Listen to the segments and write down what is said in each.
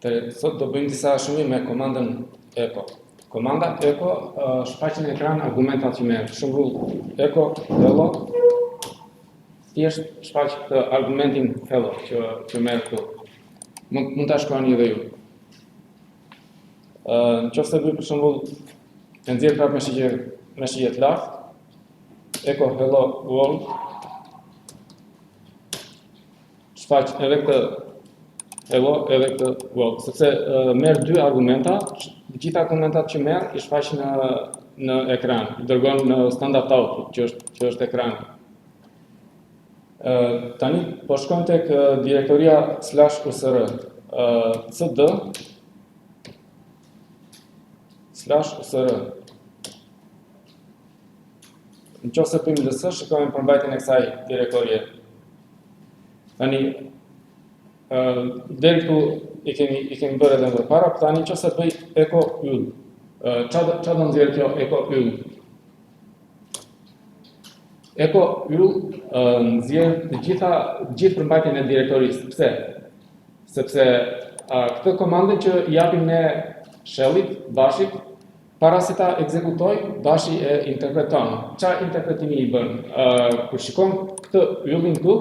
Sot do bëjmë disa shënime me komandën echo. Komanda echo shfaqet në ekran argumentat që merr. Për shembull, echo hello thjesht shfaq këtë argumentin hello që merr këtu. Mund ta shkruani edhe ju. Nëse bëj për shembull e nxjerr prapë me shije të lartë, echo hello world shfaq edhe këtë hello edhe këtë world, sepse merr dy argumenta, të gjitha argumentat që merr i shfaq në ekran, i dërgon në standard output, që është ekrani. Tani po shkojmë tek direktoria /usr, cd /usr. Nëse bëjmë ls, shikojmë përmbajtjen e kësaj direktorie. Tani deri këtu i kemi bërë edhe më parë, tani nëse bëj echo yll. Çfarë do nxjerrë kjo echo yll? Echo yll nxjerr të gjithë përmbajtjen e direktorisë. Pse? Sepse këtë komandën që i japim ne shellit, bashit, para se ta ekzekutoj, bashi e interpreton. Çfarë interpretimi i bën? Kur shikon këtë yllin këtu,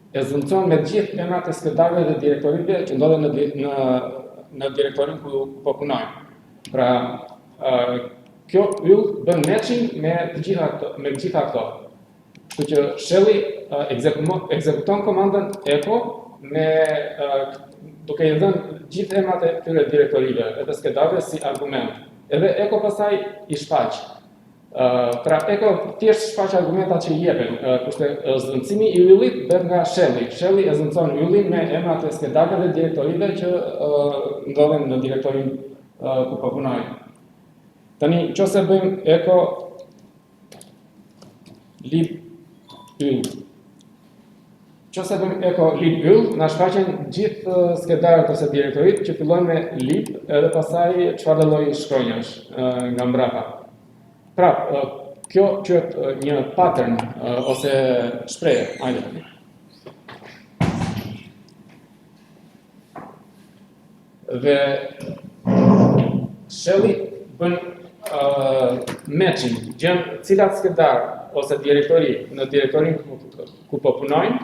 e zëvendëson me gjithë emrat e skedarëve dhe direktorive që ndodhen në direktorin ku po punojmë. Pra, kjo yll bën matching me gjitha këto. Kështu që shelli ekzekuton komandën echo duke i dhënë gjithë emrat e këtyre direktorive edhe skedarëve si argument. Edhe echo pastaj i shfaq. Pra echo thjesht shfaq argumentat që i jepen, kurse zëvendësimi i yllit bëhet nga shelli. Shelli e zëvendëson yllin me emrat e skedarëve dhe direktorive që ndodhen në direktorin ku po punojmë. Tani, nëse bëjmë echo lib yll. Nëse bëjmë echo lib yll, na shfaqen gjithë skedarët ose direktorit që fillojnë me lib edhe pastaj çfarë lloji shkronjash nga mbrapa. Pra, kjo quhet një pattern ose shprehje, hajde. Dhe shelli bën matching, gjen cilat skedar ose direktori në direktorin ku po punojnë,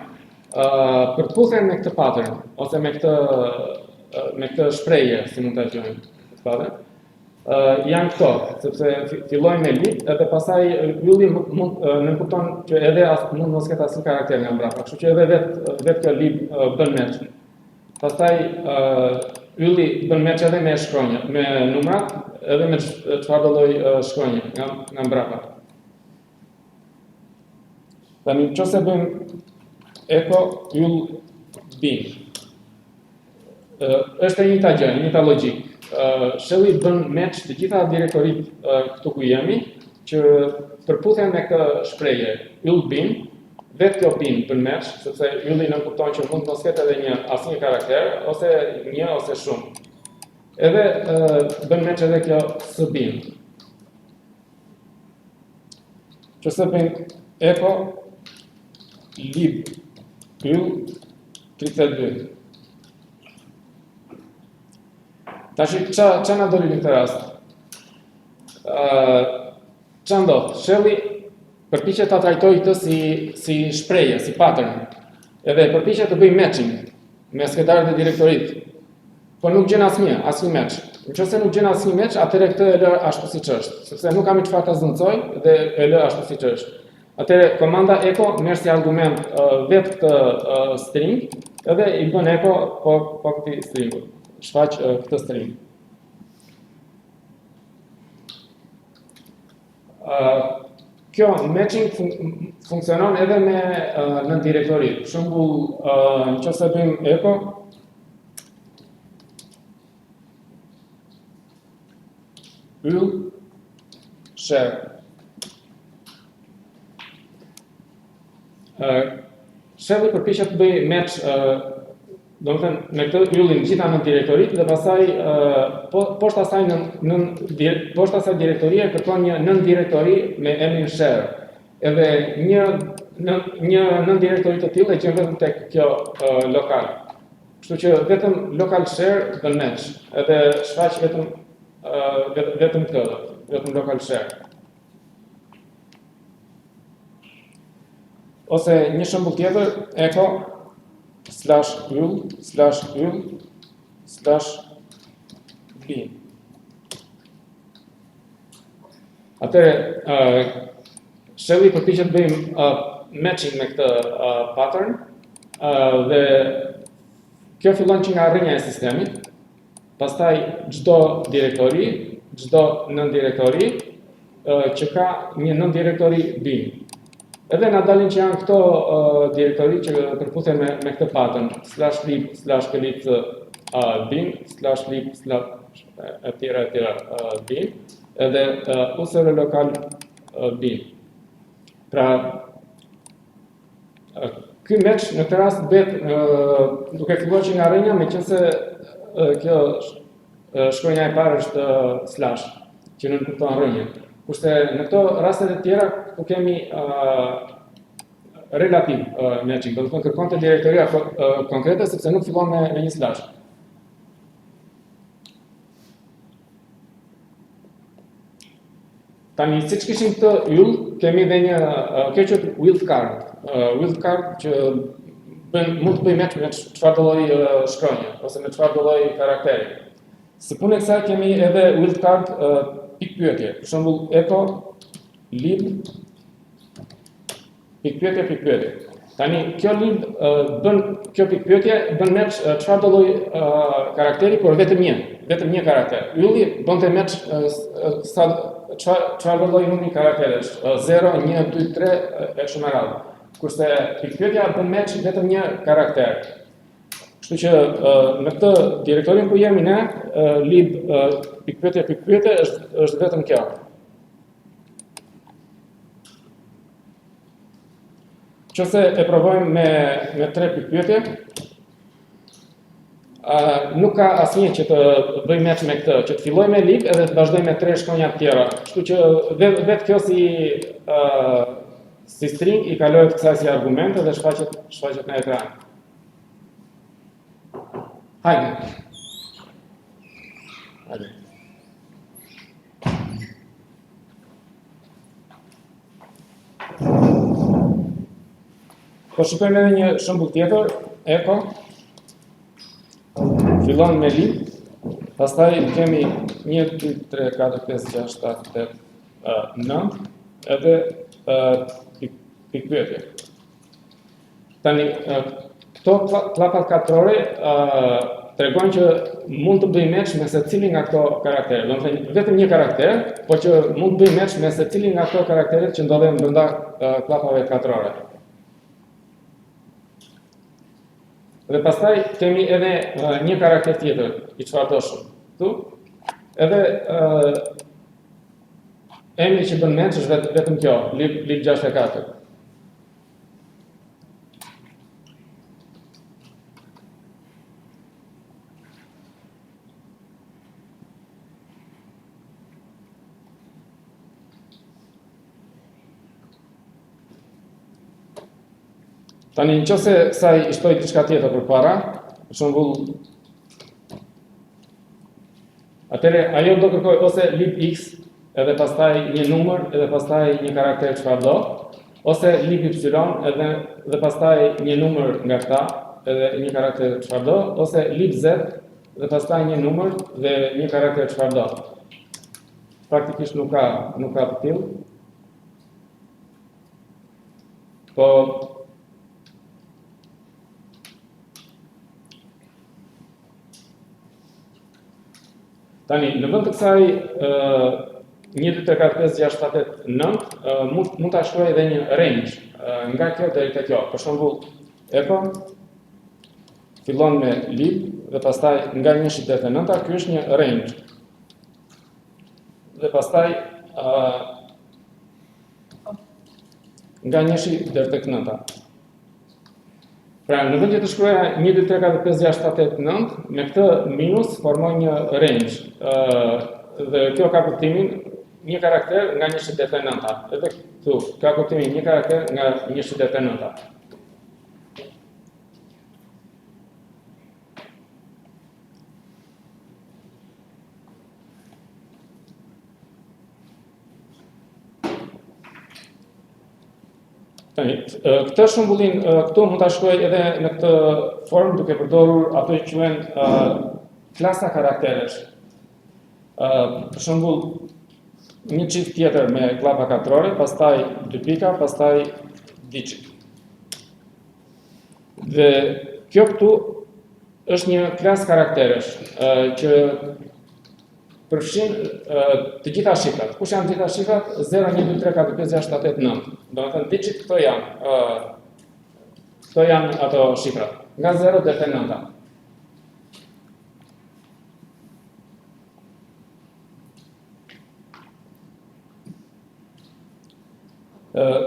për të puthur me këtë pattern ose me këtë shprehje, si mund ta quajmë, janë këto, sepse fillojnë me lib, edhe pastaj ylli nënkupton që edhe mund mos ketë asnjë karakter nga mbrapa, kështu që edhe vetë kjo lib bën match. Pastaj ylli bën match edhe me shkronja, me numrat, edhe me çfarëdo lloj shkronje nga mbrapa. Tani nëse bëjmë echo yll bin. Është e njëjta gjë, e njëjta logjikë. Shelli bën match të gjitha direktorit këtu ku jemi, që përputhen me këtë shprehje yll bin, vetë kjo bin bën match, sepse ylli nënkupton që mund mos ketë edhe asnjë karakter, ose një ose shumë. Edhe bën match edhe kjo s bin. Nëse bëjmë echo lib yll 32. Tashi, qa na doli në këtë rast? Qa ndodh? Shelli përpiqet ta trajtojë këtë si shprehje, si pattern. Edhe përpiqet të bëjë matching me skedarët e direktorit. Po nuk gjen asnjë match. Nëse nuk gjen asnjë match, atëherë këtë e lë ashtu siç është, sepse nuk kam çfarë ta zëvendësoj dhe e lë ashtu siç është. Atëherë komanda echo merr si argument vetë këtë string, edhe i bën echo po këtij stringu. Shfaq këtë string. Kjo matching funksionon edhe me në direktori. Për shembull, nëse bëjmë echo yll share. Shelli përpiqet të bëjë match domethënë me këtë yllin gjitha në direktorit dhe pastaj poshtë asaj direktorie kërkon një nën direktori me emrin share. Edhe një nën direktori të tillë e gjen vetëm tek kjo lokal. Kështu që vetëm local share bën match, edhe shfaq vetëm këtë, vetëm local share. Ose një shembull tjetër, echo /yll/b. Atëherë, shelli përpiqet bëjmë matching me këtë pattern, dhe kjo fillon që nga rrënja e sistemit, pastaj çdo direktori, çdo nën-direktori që ka një nën-direktori bin. Edhe na dalin që janë këto direktori që përputhen me këtë pattern, /lib/delete bin, /lib/etj bin, edhe usr local bin. Pra, ky match në këtë rast bëhet duke filluar që nga rrënja, meqense kjo shkronja e parë është slash, që nuk kupton rrënjën. Kurse në këto rastet e tjera ku kemi relativ matching, do të thonë kërkonte direktoria konkrete sepse nuk fillon me një slash. Tani, siç kishim këtë yll, kemi edhe një kjo quhet wildcard. Wildcard që mund të bëjë match me çfarëdo lloj shkronje ose me çfarëdo lloj karakteri. Së punë e kësaj kemi edhe wildcard pikpyetje. Për shembull, echo lib pikpyetje. Tani, kjo lib kjo pikpyetje bën match çfarëdo lloj karakteri, por vetëm një karakter. Ylli bënte match çfarëdo lloj numri karakteresh, 0, 1, 2, 3 e kështu me radhë. Kurse pikpyetja bën match vetëm një karakter. Kështu që në këtë direktorin ku jemi ne, lib pikpyetje është vetëm kjo. Nëse e provojmë me 3 pikpyetje, nuk ka asnjë që të bëjë match me këtë, që të filloj me lib edhe të vazhdoj me 3 shkronja të tjera. Kështu që vetë kjo si string i kalohet kësaj si argumente dhe shfaqet në ekran. Hajde. Po shikojmë edhe një shembull tjetër, echo fillon me lib, pastaj kemi 1, 2, 3, 4, 5, 6, 7, 8, 9, edhe pikpyetje. Tani, këto klapat katrore tregojnë që mund të bëjë match me secili nga këto karaktere. Do të thënë vetëm një karakter, por që mund të bëjë match me secili nga këto karakteret që ndodhen brenda klapave katrore. Dhe pastaj kemi edhe një karakter tjetër, i çfarëdoshëm. Këtu, edhe emri që bën match është vetëm kjo, lib64. Tani, nëse kësaj i shtoj diçka tjetër përpara, për shembull, atëherë ajo do kërkoj ose lib x, edhe pastaj një numër, edhe pastaj një karakter çfarëdo, ose lib y, edhe pastaj një numër nga këta, edhe një karakter çfarëdo, ose lib z, dhe pastaj një numër dhe një karakter çfarëdo. Praktikisht nuk ka të tillë. Po tani, në vend të kësaj 1, 2, 3, 4, 5, 6, 7, 8, 9, mund ta shkruaj edhe një range nga kjo deri te kjo. Për shembull, echo fillon me lib dhe pastaj nga 1 deri te 9, ky është një range. Dhe pastaj nga 1 deri tek 9. Pra, në vend që të shkruaja 1, 2, 3, 4, 5, 6, 7, 8, 9, me këtë minus formoj një range. Dhe kjo ka kuptimin një karakter nga 1 deri te 9. Edhe këtu ka kuptimin një karakter nga 1 deri te 9. Tani, këtë shembullin këtu mund ta shkruaj edhe në këtë formë duke përdorur ato që quhen klasa karakteresh. Për shembull, një çift tjetër me klapa katrore, pastaj dy pika, pastaj digit. Dhe kjo këtu është një klasë karakteresh që përfshin të gjitha shifrat. Kush janë të gjitha shifrat? 0, 1, 2, 3, 4, 5, 6, 7, 8, 9. Domethënë digit këto janë ato shifrat. Nga 0 deri te 9.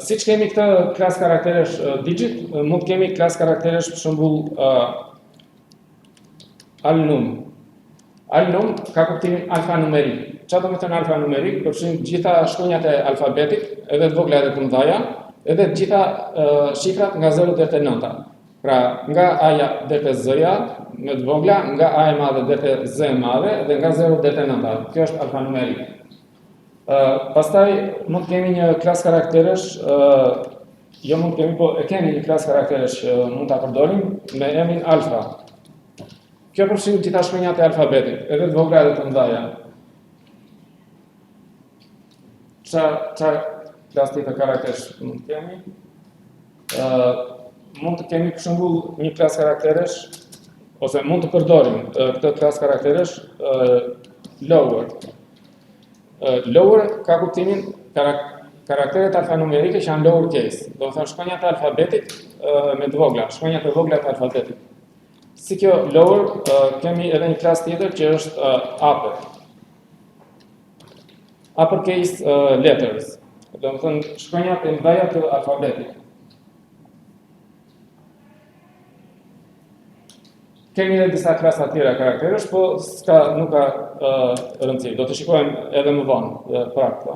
Siç kemi këtë klasë karakteresh digit, mund të kemi klasë karakteresh për shembull alnum. Alnum ka kuptimin alfanumerik. Çfarë do të thënë alfanumerik? Përfshin gjitha shkronjat e alfabetit, edhe të vogla edhe të mëdha, edhe të gjitha shifrat nga 0 deri te 9. Pra, nga A-ja deri te Z-ja, me të vogla, nga A e madhe deri te Z e madhe, dhe nga 0 deri te 9. Kjo është alfanumerik. Pastaj mund të kemi një klasë karakteresh, jo mund të kemi, po e kemi një klasë karakteresh që mund ta përdorim me emrin alfa. Kjo përfshin gjitha shkronjat e alfabetit, edhe të vogla edhe të mëdha. Çfarë klasë tjetër karakteresh mund të kemi? Mund të kemi për shembull një klasë karakteresh, ose mund të përdorim këtë klasë karakteresh lower. Lower ka kuptimin karakteret alfanumerike që janë lower case, do të thonë shkronjat e alfabetit me të vogla, shkronjat e vogla të alfabetit. Si kjo lower, kemi edhe një klasë tjetër që është upper. Uppercase letters, do të thonë shkronjat e mëdha të alfabetit. Kemi edhe disa klasa tjera karakteresh, po nuk ka rëndësi. Do të shikojmë edhe më vonë për këtë.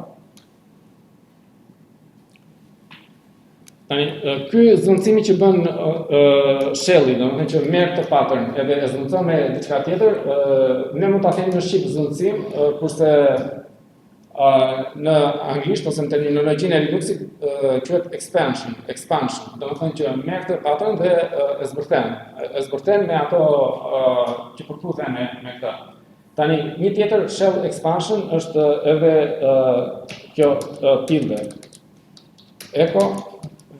Tani, ky zëvendësimi që bën Shelly, domethënë që merr këtë pattern edhe e zëvendëson me diçka tjetër, ne mund ta themi në shqip zëvendësim, kurse në anglisht ose në terminologjinë e Linuxit quhet expansion. Domethënë që merr këtë pattern dhe e zbërthen me ato që përputhen me këtë. Tani, një tjetër shell expansion është edhe kjo tilde. Echo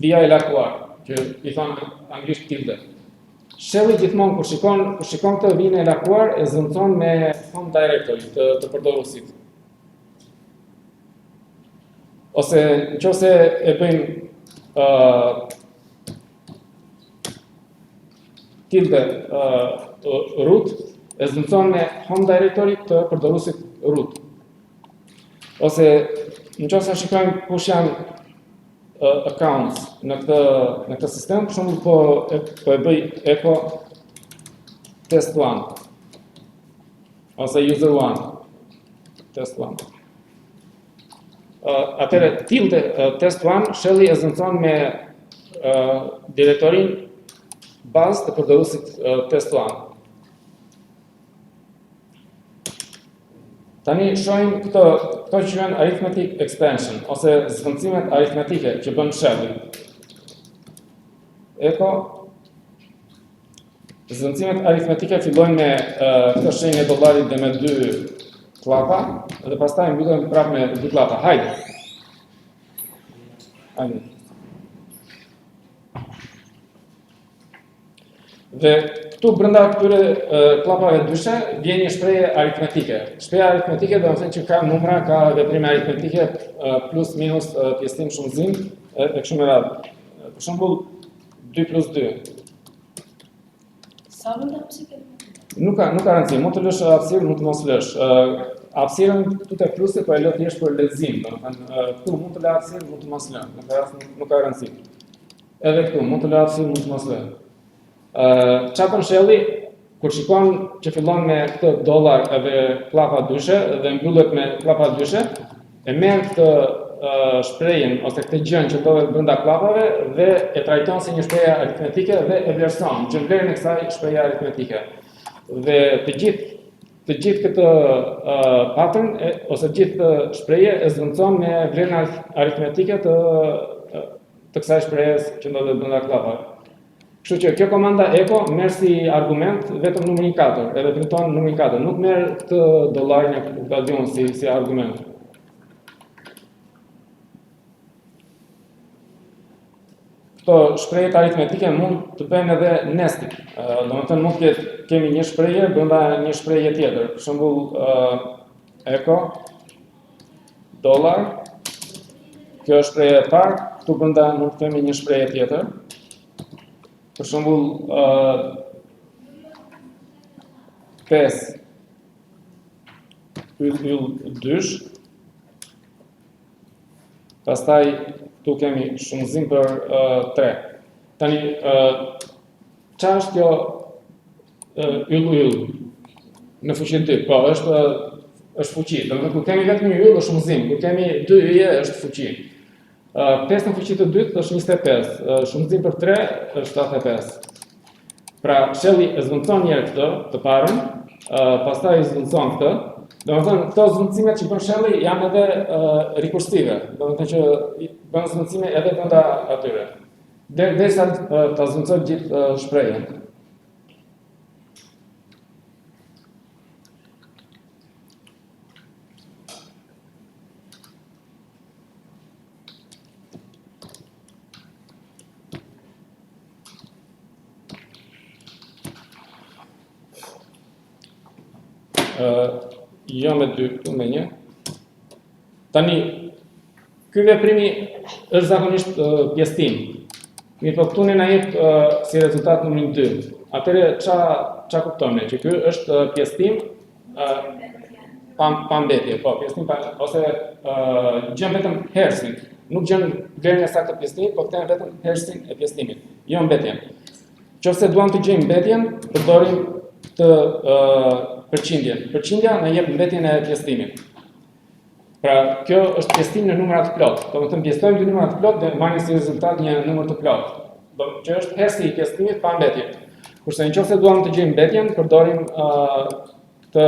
via elakuar, që i thonë anglisht tilde. Shelly gjithmonë kur shikon këtë vijën e elakuar e zëvendëson me home directory të përdoruesit. Ose nëse e bëjmë tilde root, e zëvendëson me home directory të përdoruesit root. Ose nëse shikojmë kush janë accounts në këtë sistem, për shembull po e bëj echo test1 ose user1 test1. Atëherë tilde test1 Shelly e zëvendëson me direktorin bazë të përdoruesit test1. Tani shohim këto që janë arithmetic expansion ose zëvendësimet aritmetike që bën Shelly. Echo zëvendësimet aritmetike fillojnë me këtë shenjë e dollarit dhe me 2 klapa dhe pastaj mbyllen prapë me 2 klapa. Hajde. Dhe këtu brenda këtyre klapave dyshe vjen një shprehje aritmetike. Shprehja aritmetike do të thënë që ka numra, ka veprime aritmetike plus minus pjesëtim shumëzim e kështu me radhë. Për shembull 2 plus 2. Sa mund të hapësirë? Nuk ka rëndësi, mund të lësh hapësirë, mund të mos lësh. Hapësirën këtu te plusi po e lë thjesht për lexim, domethënë këtu mund të lë hapësirë, mund të mos lë. Në këtë rast nuk ka rëndësi. Edhe këtu mund të lë hapësirë, mund të mos lë. Çfarë bën Shelly kur shikon që fillon me këtë dollar edhe klapa dyshe dhe mbyllet me klapa dyshe, e merr këtë shprehjen ose këtë gjën që ndodhet brenda klapave dhe e trajton si një shprehje aritmetike dhe e vlerëson që vlerën e kësaj shprehje aritmetike. Dhe të gjithë këtë pattern ose të gjithë shprehje e zëvendëson me vlerën aritmetike të kësaj shprehjes që ndodhet brenda klapave. Kështu që kjo komanda echo merr si argument vetëm numrin 4, edhe premton numrin 4, nuk merr këtë dollarin e Claudion si argument. Këto shprehjet aritmetike mund të bëjnë edhe nesting. Domethënë mund të kemi një shprehje brenda një shprehje tjetër. Për shembull echo dollar. Kjo është shprehje e parë, këtu brenda mund të kemi një shprehje tjetër. Për shembull 5 yll 2. Pastaj këtu kemi shumëzim për 3. Tani çfarë është kjo yll në fuqinë 2? Po, është fuqi. Domethënë kur kemi vetëm një yll është shumëzim, kur kemi 2 yje është fuqi. 5 në fuqi të dytë është 25, shumëzim për 3 është 75. Pra, shelli e zvendçon një herë këtë, të parën, pastaj e zvendçon këtë. Domethënë këto zvendësimet që bën shelli janë edhe rikursive, domethënë që bën zvendësime edhe brenda atyre. Derisa ta zvendçojë gjithë shprehjen. Jo me 2, këtu me 1. Tani, ky veprimi është zakonisht pjesëtim. Mirë po këtu na jep si rezultat numrin 2. Atëherë ç'a kuptojmë që ky është pjesëtim pa mbetje, po pjesëtim ose gjen vetëm hersin. Nuk gjen vlerën e saktë të pjesëtimit, po kthen vetëm hersin e pjesëtimit, jo mbetjen. Nëse duam të gjejmë mbetjen, përdorim këtë përqindjen. Përqindja na jep mbetjen e pjesëtimit. Pra, kjo është pjesëtim në numra të plotë. Domethënë pjesëtojmë dy numra të plotë dhe marrim si rezultat një numër të plotë. Që është hersi i pjesëtimit pa mbetje. Kurse nëse duam të gjejmë mbetjen, përdorim këtë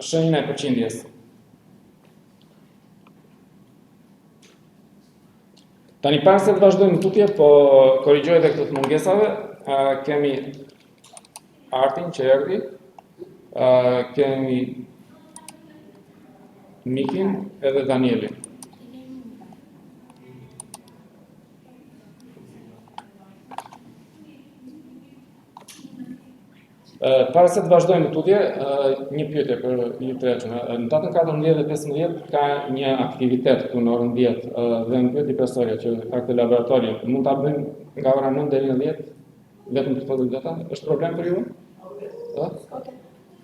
shenjën e përqindjes. Tani pas se të vazhdojmë tutje, po korrigjoj edhe këtë të mungesave, kemi Artin që erdhi, kemi Mikin edhe Danielin. Para se të vazhdojmë tutje, një pyetje për ju të reqën. Në datën 14 dhe 15 ka një aktivitet këtu në orën 10 dhe në pyetje profesorja që ka këtë laboratorium. Mund ta bëjmë nga ora 9 deri në 10 vetëm për foto data? Është problem për ju?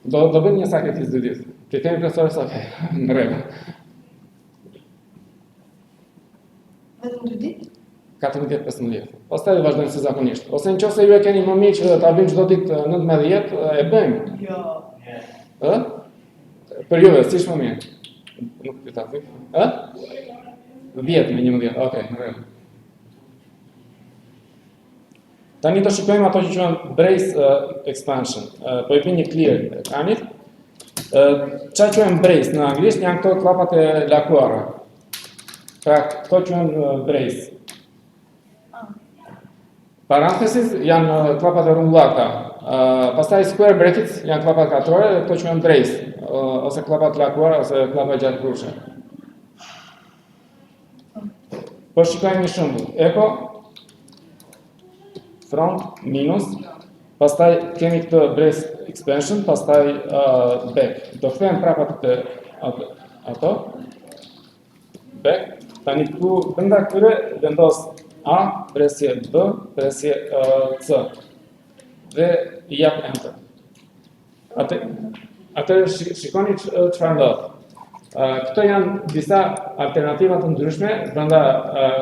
Do bëjmë një sakrificë dy ditë. Ti themi profesorë se okay, në rregull. Vetëm 2 ditë? 14-15. Pastaj vazhdojmë si zakonisht. Ose nëse ju e keni më mirë që ta bëjmë çdo ditë 19, e bëjmë. Jo. Ë? Për juve, si është më mirë? Nuk e ta thëj. Ë? 10 me 11. Okej, në rregull. Tani do shikojmë ato që quhen brace expansion. Po i bëj një clear ekranit. Çfarë quhen brace në anglisht? Janë këto klapat e lakuara. Pra, këto quhen brace. Parenthesis janë klapat e rrumbullakta. Pastaj square brackets janë klapat katrore dhe këto quhen brace, ose klapat lakuara ose klapat gjatëprushe. Po shikojmë një shembull. Echo front minus, pastaj kemi këtë brace expansion, pastaj back. Do kthejmë prapë ato. Back. Tani këtu brenda këtyre vendos A, presje B, presje C. Dhe i jap enter. Atëherë shikoni çfarë ndodh. Këto janë disa alternativa të ndryshme brenda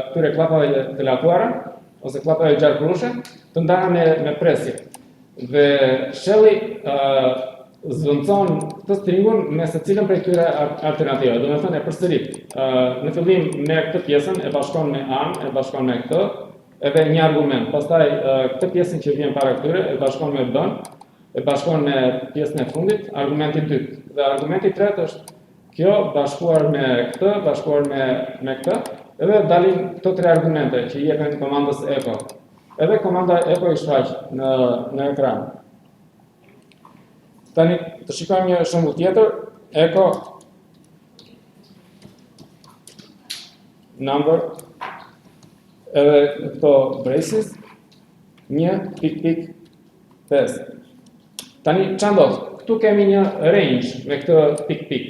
këtyre klapave të lakuara ose klapave gjarpërushe të ndara me presje. Dhe shelli zvendçon këtë stringun me secilën prej këtyre alternativave. Domethënë e përsërit. Në fillim me këtë pjesën e bashkon me A, e bashkon me këtë, edhe një argument. Pastaj këtë pjesën që vjen para këtyre e bashkon me B, e bashkon me pjesën e fundit, argumenti i dytë. Dhe argumenti i tretë është kjo bashkuar me këtë, bashkuar me këtë, Edhe dalin këto tre argumente që i jepen komandës echo. Edhe komanda echo i shfaq në ekran. Tani të shikojmë një shembull tjetër, echo number edhe këto braces 1.5. Tani ç'a ndodh? Këtu kemi një range me këtë pik.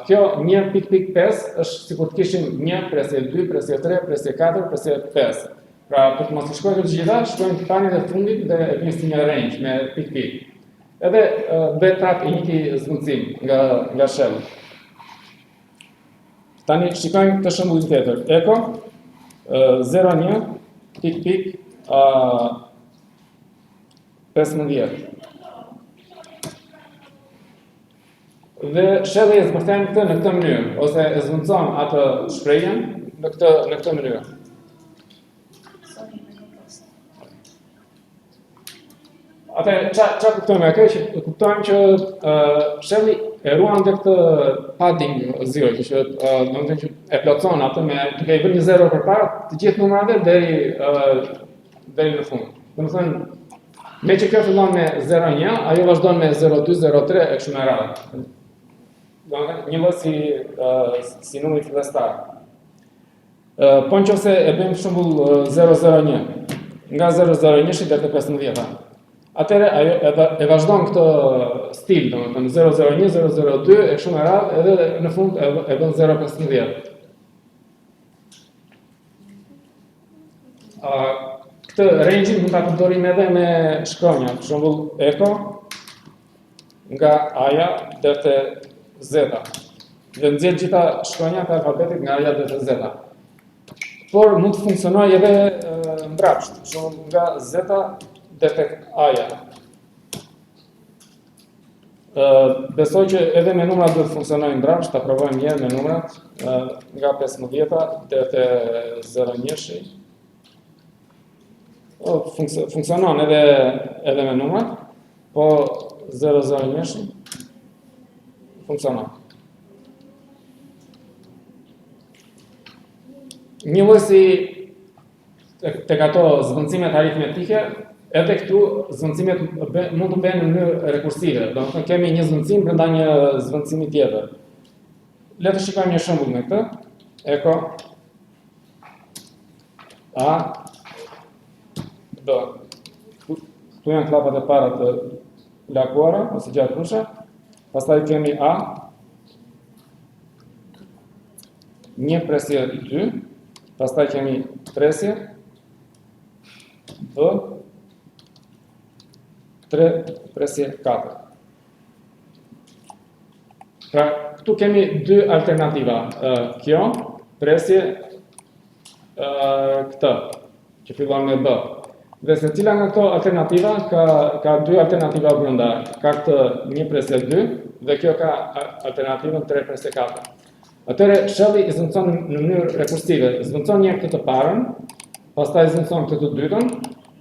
Kjo 1.5 është sikur të kishim 1, presje 2, presje 3, presje 4, presje 5. Pra, për të mos i shkojmë të gjitha, shkojmë të panin e fundit dhe e kemi si një range me pik. Edhe bëhet prapë i njëjti zvendësim nga shell. Tani shikojmë këtë shembull tjetër. Echo 01 pik 15. Dhe shelli e zbërthejmë këtë në këtë mënyrë, ose e zvendëson atë shprehjen në këtë mënyrë. Atë ç'a kuptojmë këtu që kuptojmë që shelli e ruan dhe këtë padding 0, që domethënë që e plotson atë me duke i vënë një 0 përpara të gjithë numrave deri në fund. Domethënë me që kjo fillon me 01, ajo vazhdon me 02, 03 e kështu me radhë. Domethënë një lloj si numri fillestar. Po nëse e bëjmë për shembull 001, nga 001 deri te 15-ta. Atëherë ajo e vazhdon këtë stil, domethënë 001, 002 e kështu me radhë, edhe në fund e bën 015. Këtë range-in mund ta përdorim edhe me shkronja, për shembull echo nga A-ja deri te Z-a. Dhe nxjerr gjitha shkronjat e alfabetit nga A-ja deri te Z-a. Por mund të funksionojë edhe mbrapsht, për shembull nga Z-a deri tek A-ja. Besoj që edhe me numrat duhet të funksionojnë mbrapsht, ta provojmë një herë me numrat nga 15-ta deri te 01-shi. Funksionon edhe me numrat, po 001-shi funksionon. Një lloj si tek ato zvendësimet aritmetike, edhe këtu zvendësimet mund të bëhen në mënyrë rekursive. Domethënë kemi një zvendësim brenda një zvendësimi tjetër. Le të shikojmë një shembull me këtë. Echo A B. Këtu janë klapat e para të lakuara ose gjatrusha. Pastaj kemi A 1 presje 2. Pastaj kemi presje B 3 presje 4. Pra, këtu kemi dy alternativa. Kjo, presje këtë, që fillon me B. Dhe se cila nga këto alternativa ka dy alternativa brenda. Ka këtë 1 presje 2 dhe kjo ka alternativën 3 presje 4. Atëherë shelli i zvendëson në mënyrë rekursive. Zvendëson një këtë të parën, pastaj zvendëson këtë të dytën,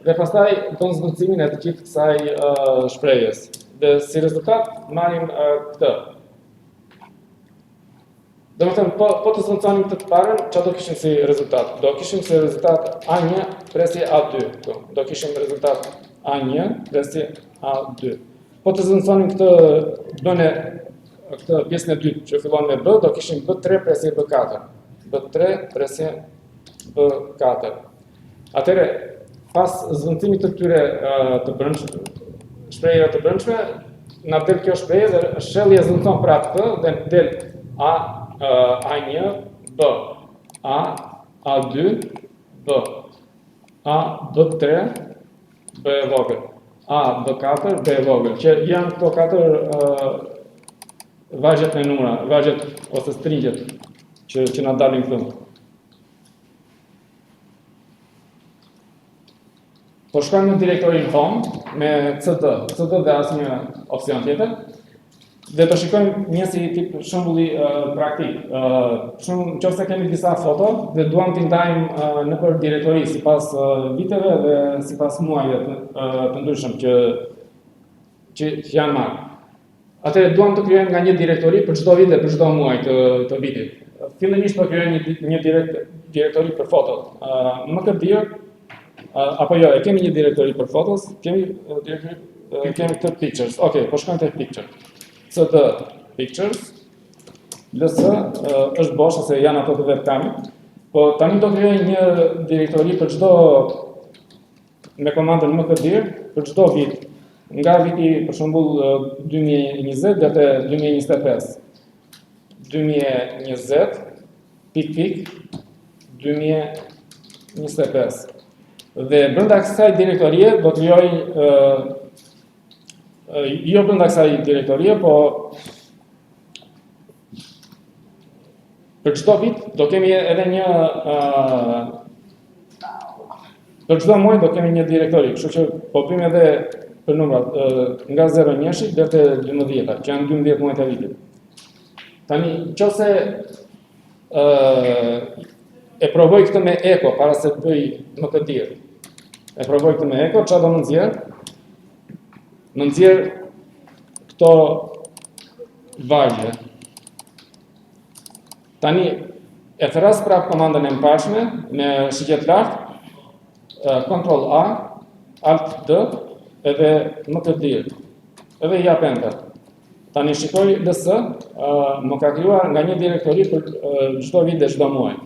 dhe pastaj bën zvendësimin e të gjithë kësaj shprehjes. Dhe si rezultat marrim këtë. Domethënë po të zvendësonim këtë të parën, çfarë do kishim si rezultat? Do kishim si rezultat A1 presje A2. Do kishim rezultat A1 presje A2. Po të zvendësonim këtë pjesën e dytë që fillon me B, do kishim B3 presje B4. B3 presje B4. Atëherë, pas zvendësimit të këtyre të brendshme, shprehjeve të brendshme, na del kjo shprehje dhe shelli e zvendëson prapë këtë dhe del A1 B, A2 B, A B3 B e vogël, A B4 B e vogël, që janë këto katër vazhjet me numra, vazhjet ose stringjet që na dalin këtu. Po shkojmë në direktorin home me CD dhe asnjë opsion tjetër. Dhe të shikojmë një si tip shembulli praktik. Nëse kemi disa foto dhe duam t'i ndajmë nëpër direktori sipas viteve dhe sipas muajve të ndryshëm që janë marrë. Atëherë duam të krijojmë nga një direktori për çdo vit dhe për çdo muaj të vitit. fillimisht do krijoj një direktori për fotot. Më këtë dirë, apo jo, e kemi një direktori për fotos, kemi këtë pictures. Okej, po shkojmë te picture. CD pictures. LS është bosh ose janë ato të webcamit. Po tani do krijoj një direktori për çdo me komandën mkdir për çdo vit. Nga viti për shembull 2020 deri te 2025. 2020 pik 2025. Dhe brenda kësaj direktorie do të krijoj jo brenda kësaj direktorie, po për çdo vit do kemi edhe një për çdo muaj do kemi një direktori, kështu që po bëjmë edhe për numrat nga 0-1 deri te 12, që janë 12 muajt e vitit. Tani, nëse e provoj këtë me Eco para se të bëj më të dirë. E provoj këtë me Eco, çfarë do më nxjerr? Më nxjerr këto valje. Tani, e thras prap komandën e mbarshme me shitje të lartë, Ctrl A, Alt D, edhe më të dirë. Edhe jap Enter. Tani shikoj LS, më ka krijuar nga një direktori për çdo vit dhe çdo muaj.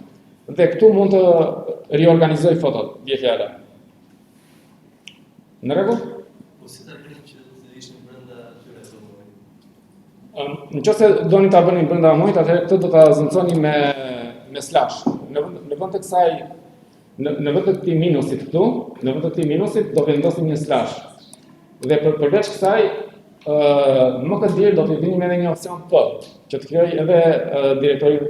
Dhe këtu mund të riorganizoj fotot, vje fjala. Në rregull? Po si ta bëni që të ishin brenda atyre të muajit? Nëse doni ta bëni brenda muajit, atëherë këtë do ta zëvendësoni me slash. Në vend të kësaj në vend të këtij minusit këtu, në vend të këtij minusit do vendosim një slash. Dhe përveç kësaj më këtë dirë do të vinim edhe një opcion P, që të krijoj edhe direktorin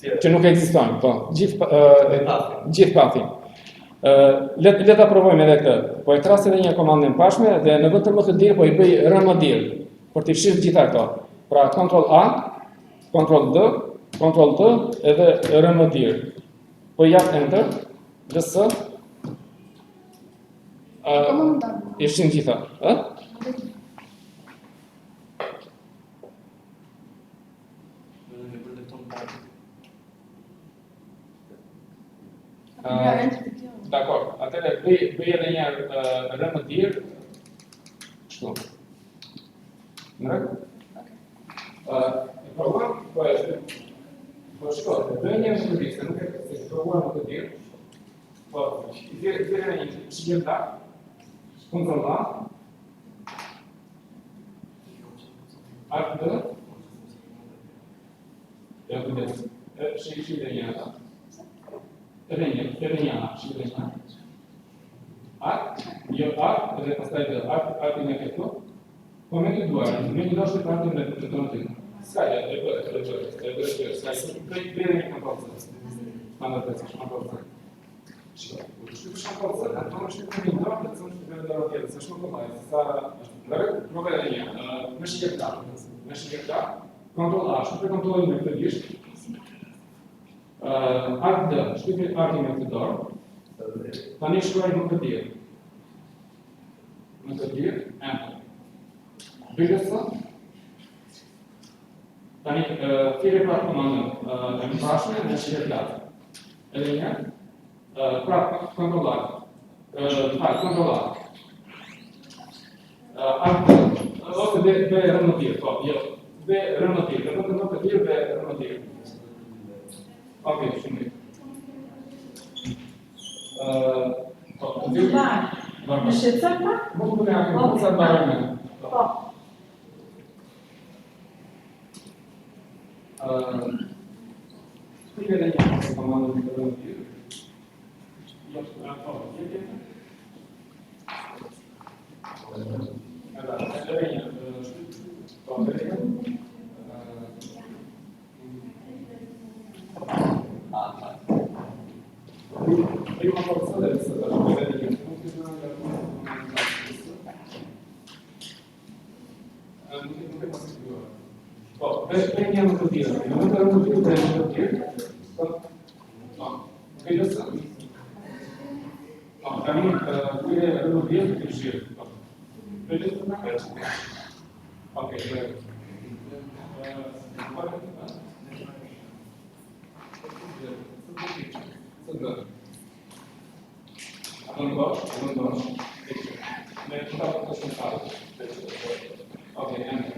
që nuk ekziston, po, gjithë pathin. Le ta provojmë edhe këtë. Po e tras edhe një komandë mbarshme dhe në vend të më të dirë po i bëj rmdir për të fshirë gjitha këto. Pra Ctrl A, Ctrl D, Ctrl T edhe rmdir. Po jap Enter, LS. I fshim gjitha, ë? Dakor, atëherë bëj edhe një rmdir. Kështu. Në rregull? E provojmë, po shkoj, bëj një rmdir, se nuk e provuar më të dirë. Po, i dhirë një shqipjen ta, Ctrl A, Alt D, ja kujdes, shqipjen një ata. Edhe një ana, shqipjen një. Art, jo art, edhe pastaj dhe artin e këtu. Po me të duar, me një doshtë të artin dhe të tonë të të. Ska e bërë, ska e bërë një kontrolë. Standard të cështë kontrolë. Shkoj kontrolë, ato më shkoj një dorë, të cështë të dorë tjetër, se shkoj kontrolë. Sa provoj edhe një, me shqipje këta, kontrolë A, shkoj kontrolë me këtë gjishtë. Art D, shkoj artin me këtë dorë. Tani shkoj më këtë dirë. Më këtë dirë, enter. Bëjtësë. Tani, thirrje pra komandën e mbarshme në shqipje platë. Edhe një, pra Ctrl A. Ctrl A. Alt, ose dhe rëmëtirë, po, jo. Dhe rëmëtirë, dhe më këtë dirë dhe rëmëtirë. Ok, shumë mirë. Në shqetësar pa? Më të përre akë, më të barë me. Po. Shkrive dhe një pasë komandën në të rëmëtirë. Jo, po, gjithë. Edhe një, po, edhe një. Io una forza adesso per vedere che prendiamo per dire, non andremo più per dire. No, ok, adesso. No, quindi qui è lo dire che ci vedete una cosa. Ok, Atë bosh. Ne këta të shumë farë. Okej, ende.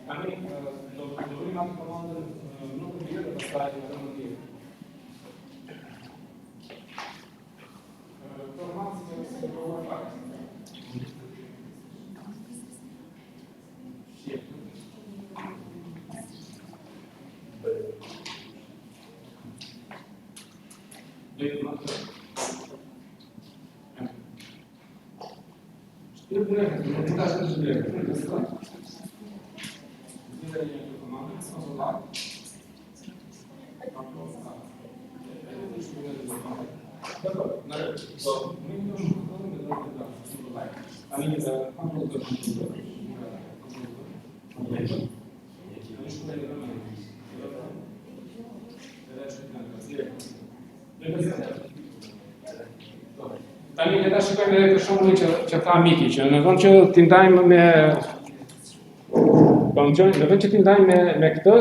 Tani, do vrim atë komandën nuk të vjerë dhe pastaj në të më tjerë. Informacije se provoj fakt. Tani le ta shikojmë edhe këtë shembull që tha Miki, që në vend që t'i ndajmë me në vend që t'i ndajmë me këtë,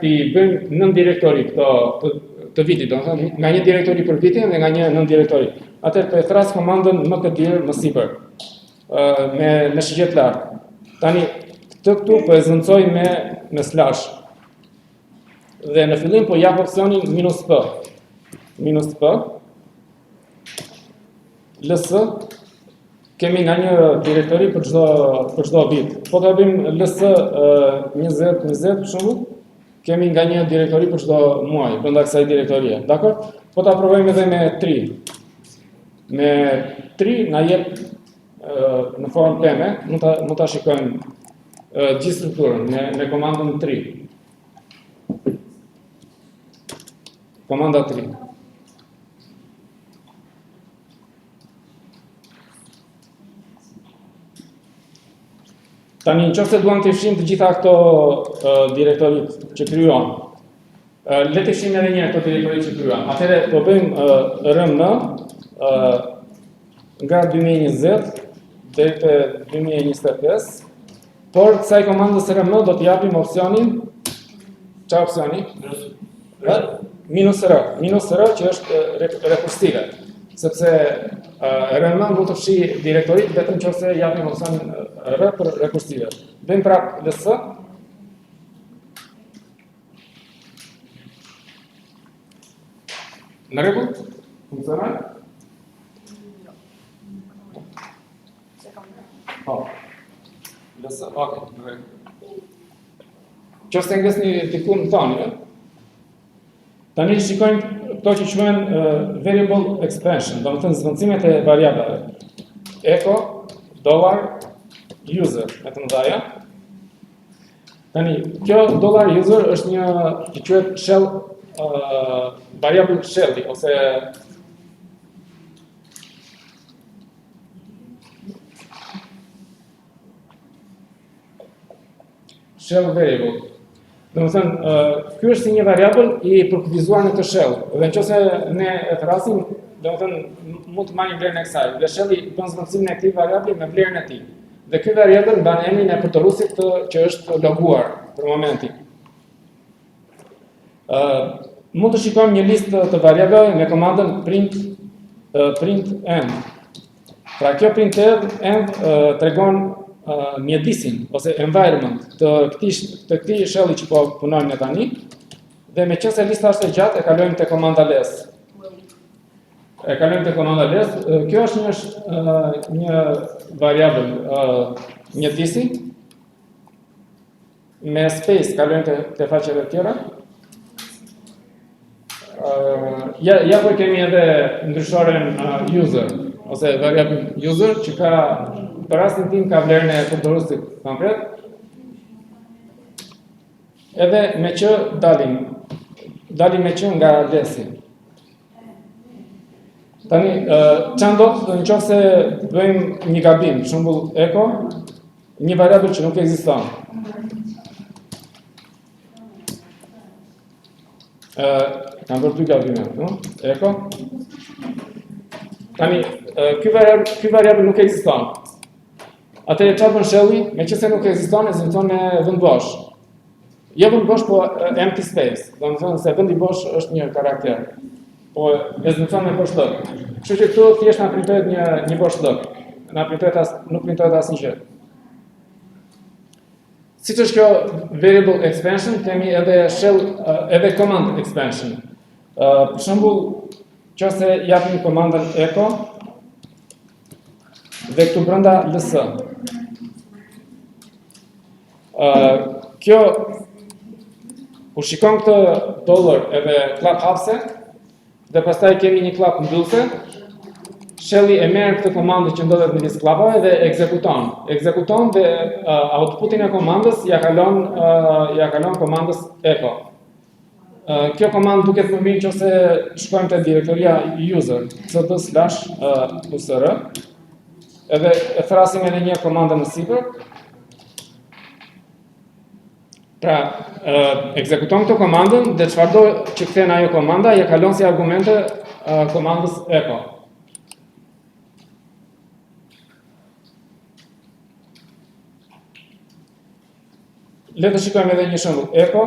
t'i bëjmë nën direktori këtë vitit, domethënë nga një direktori për vitin dhe nga një nën direktori. Atëherë po e thras komandën më këtë dirë më sipër. Me shigjet lart. Tani këtë këtu po e zëncoj me slash. Dhe në fillim po jap opsionin -p. -p. LS kemi nga një direktori për çdo vit. Po ta bëjmë LS 20 për shembull, kemi nga një direktori për çdo muaj brenda kësaj direktorie. Dakor? Po ta provojmë edhe me 3. Me 3 na jep në formë teme, mund ta shikojmë gjithë strukturën me komandën 3. Komanda 3. Tani, nëse duam të fshim të gjitha këto direktorit që krijuan, le të fshim edhe një herë këto direktorit që krijuan. Atëherë po bëjmë RM nga 2020 deri te 2025. Por kësaj komandës RM do t'i japim opsionin, çfarë opsioni? -r, që është rekursive. Sepse RM mund të fshi direktorit vetëm nëse japim opsionin R për rekursive. Bëjmë prap LS. Në rregull? Funksionon? Po. LS, okay, në rregull. Nëse ngesni diku më tani, tani shikojmë këto që quhen variable expansion, do të thënë zvendësimet e variablave. Echo, dollar, user, me të mëdhaja. Tani, kjo dollar user është një që quhet shell, variable shelli, ose shell variable. Domethënë, ky është si një variabël i përkufizuar në këtë shell. Dhe nëse ne e thrasim, domethënë mund të marrim vlerën e kësaj. Dhe shelli bën zvendësimin e këtij variabli me vlerën e tij. Dhe ky variabël mban emrin e përdorësit që është loguar për momentin. Mund të shikojmë një listë të variableve me komandën print_end. Pra kjo print_end tregon mjedisin ose environment të këtij shelli që po punojmë ne tani, dhe meqense lista është e gjatë, e kalojmë te komanda ls. Kjo është një variabël mjedisi me space, kalojmë te faqeve të tjera. Ja po kemi edhe ndryshoren user ose variabël user që ka për rastin tim ka vlerën e përdorësit konkret. Edhe me që dalim me që nga lesi. Tani, që ndodh nëse bëjmë një gabim, për shembull echo, një variabël që nuk ekziston. Kam bërë dy gabime, no? Echo. Tani, ky variabël nuk ekziston. Atëherë çfarë bën shelli? Meqense nuk ekziston, ekziston me vend bosh. Jo vend bosh, po empty space. Domethënë se vendi bosh është një karakter. Po ekziston me boshllëk. Kështu që këtu thjesht na printohet një boshllëk. Na printohet nuk printohet asnjë. Siç është kjo variable expansion, kemi edhe shell edhe command expansion. Për shembull, nëse japim komandën echo dhe këtu brenda ls. Kjo kur shikon këtë dollar edhe klap hapse dhe pastaj kemi një klap mbyllse, shelli e merr këtë komandë që ndodhet midis klapave dhe ekzekuton. Ekzekuton dhe outputin e komandës ja kalon komandës echo. Kjo komandë duket më mirë nëse shkojmë te direktoria user cd/usr. Edhe e thrasim edhe një komandë në sipër. Pra, ekzekuton këtë komandën dhe çfarëdo që kthen ajo komanda ja kalon si argumente komandës echo. Le të shikojmë edhe një shembull. Echo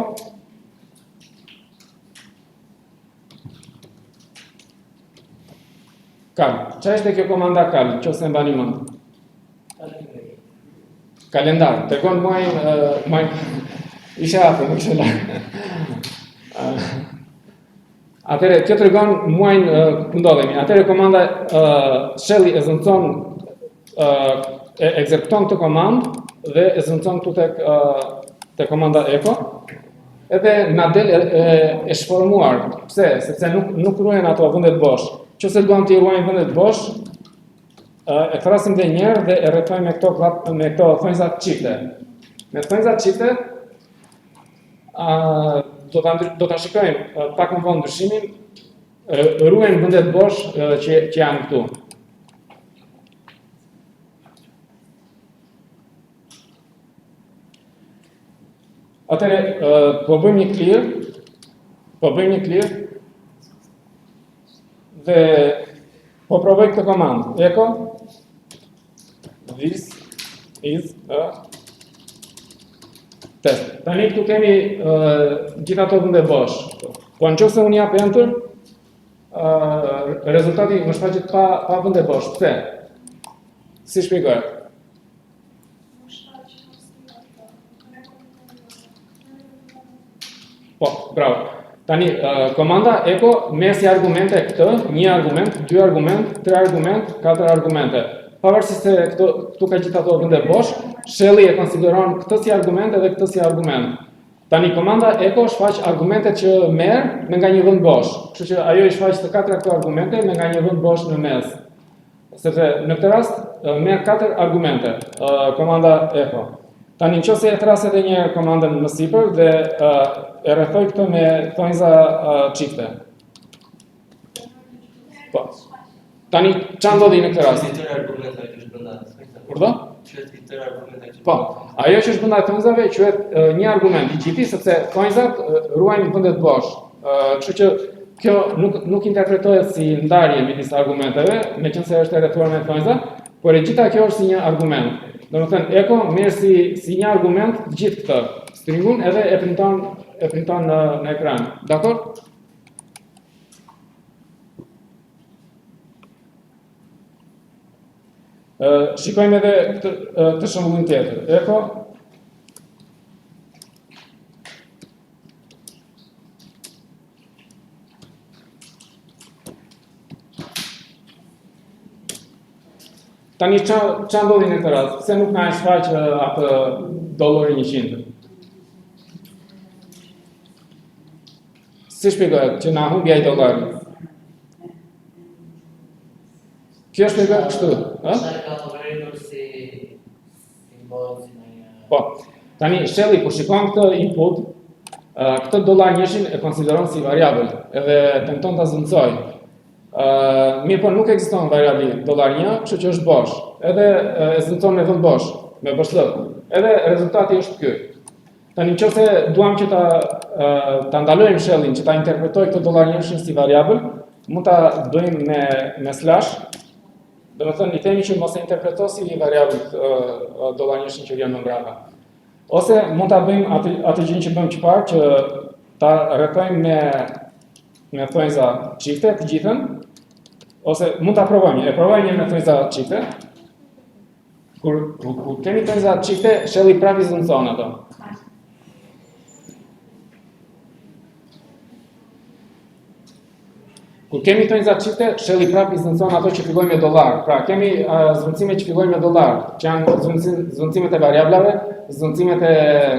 Cal. Çfarë është kjo komanda cal? Nëse mbani mend. Kalendar. Tregon muajin isha apo nuk isha. Atëherë kjo tregon muajin ku ndodhemi. Atëherë komanda shelli ekzekuton këtë komandë dhe ekzekuton këtu tek komanda echo. Edhe na del e shformuar. Pse? Sepse nuk ruhen ato vendet bosh. Nëse duam të ruajmë vendet bosh, e thrasim edhe një herë dhe e rrethojmë me këto thonjza çifte. Me thonjza çifte do ta shikojmë pak më vonë ndryshimin, ruajnë vendet bosh që janë këtu. Atëherë po bëjmë një clear dhe po provoj këtë komandë. Echo this is a test. Tani këtu kemi gjithë ato vende bosh. Po nëse unë jap enter, rezultati më shfaqet pa vende bosh. Pse? Si shpjegoj? Po, bravo. Tani, komanda echo merr si argumente këtë, një argument, dy argument, tre argument, katër argumente. Pavarësisht se këtu ka gjithë ato vende bosh, shelli e konsideron këtë si argument edhe këtë si argument. Tani, komanda echo shfaq argumentet që merr me nga një vend bosh. Kështu që ajo i shfaq të katra këto argumente me nga një vend bosh në mes. Sepse në këtë rast merr katër argumente, komanda echo. Tani nëse e thras edhe një komandën më sipër dhe e rrethoj këtë me thonjza çifte. Po. Tani çfarë ndodhi në këtë rast? Urdhë? Po. Ajo që është brenda thonjzave quhet një argument i gjithë sepse thonjzat ruajnë vendet bosh. Kështu që kjo nuk interpretohet si ndarje midis argumenteve, meqense është e rrethuar me thonjza, por e gjitha kjo është si një argument. Domethënë echo merr si një argument të gjithë këtë stringun edhe e printon në ekran. Dakor? Shikojmë edhe këtë shembullin tjetër. Echo Tani ç'a ndodhi në këtë rast? Pse nuk na e shfaq atë $100? Si shpjegohet që na humbi ai dollari? Kjo shpjegohet kështu, ë? Po. Tani shelli kur shikon këtë input, këtë $100 e konsideron si variabël, edhe tenton ta zëvendësoj. Mirë po nuk ekziston variabli $1, kështu që është bosh. Edhe e zëvendëson me vend bosh, me boshllëk. Edhe rezultati është ky. Tani nëse duam që ta ndalojmë shellin që ta interpretoj këtë $1 si variabël, mund ta bëjmë me slash Do të thënë, i themi që mos e interpreto si variablit dollarishtin që vjen më mbrapa. Ose mund ta bëjmë atë gjë që bëjmë çfarë, që ta rrethojmë me thonjza çifte të gjithën, ose mund ta provojmë. E provojmë me thonjza çifte. Kur kemi thonjza çifte, shelli prapë zënson ato. Kur kemi thonjza çifte, shelli prapë zënson ato që fillojnë me dollar. Pra, kemi zëvendësime që fillojnë me dollar, që janë zëvendësimet e variablave, zëvendësimet e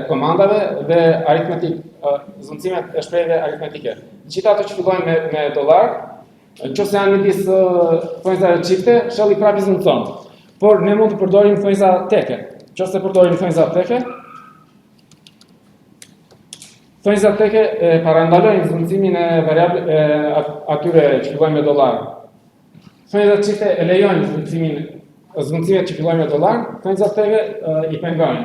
komandave dhe zëvendësimet e shprehjeve aritmetike. Gjithë ato që fillojnë me dollar, nëse janë midis thonjzave çifte, shelli prapë zënson. Por ne mund të përdorim thonjza teke. Nëse përdorim thonjza teke, thonjza teke parandalojnë zëvendësimin e variablave atyre që fillojnë me dollar. Thonjzat çifte e lejojnë zëvendësimet që fillojnë me dollar, thonjzat teke i pengojnë.